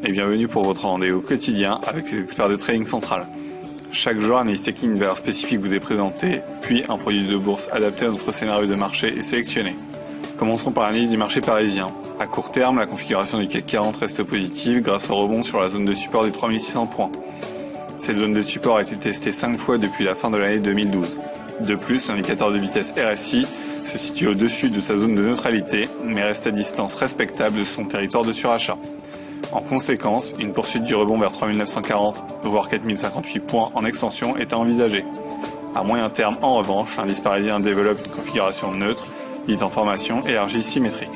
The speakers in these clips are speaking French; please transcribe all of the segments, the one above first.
et bienvenue pour votre rendez-vous quotidien avec les experts de Trading Central. Chaque jour, analyse technique, une valeur spécifique vous est présentée, puis un produit de bourse adapté à notre scénario de marché est sélectionné. Commençons par l'analyse du marché parisien. À court terme, la configuration du CAC 40 reste positive grâce au rebond sur la zone de support des 3600 points. Cette zone de support a été testée 5 fois depuis la fin de l'année 2012. De plus, l'indicateur de vitesse RSI se situe au-dessus de sa zone de neutralité, mais reste à distance respectable de son territoire de surachat. En conséquence, une poursuite du rebond vers 3940, voire 4058 points en extension est à envisager. À moyen terme, en revanche, l'indice parisien développe une configuration neutre, dite en formation élargie symétrique.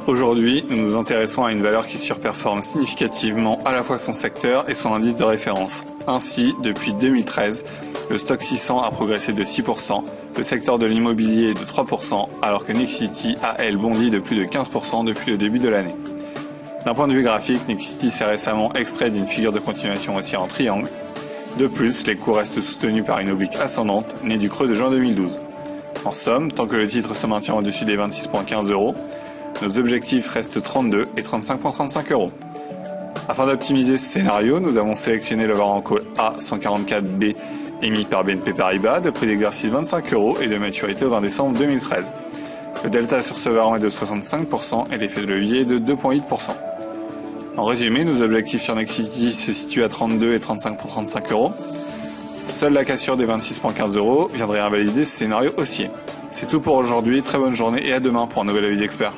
Aujourd'hui, nous nous intéressons à une valeur qui surperforme significativement à la fois son secteur et son indice de référence. Ainsi, depuis 2013, le stock 600 a progressé de 6%, le secteur de l'immobilier de 3%, alors que Nexity a, elle, bondi de plus de 15% depuis le début de l'année. D'un point de vue graphique, Nexity s'est récemment extrait d'une figure de continuation haussière en triangle. De plus, les cours restent soutenus par une oblique ascendante, née du creux de juin 2012. En somme, tant que le titre se maintient au-dessus des 26,15 €, nos objectifs restent 32 et 35,35 €. Afin d'optimiser ce scénario, nous avons sélectionné le warrant call A144B émis par BNP Paribas de prix d'exercice 25 € et de maturité au 20 décembre 2013. Le delta sur ce warrant est de 65% et l'effet de levier est de 2,8%. En résumé, nos objectifs sur Nexity se situent à 32 et 35,35 €. Seule la cassure des 26,15 € viendrait invalider ce scénario haussier. C'est tout pour aujourd'hui, très bonne journée et à demain pour un nouvel avis d'expert.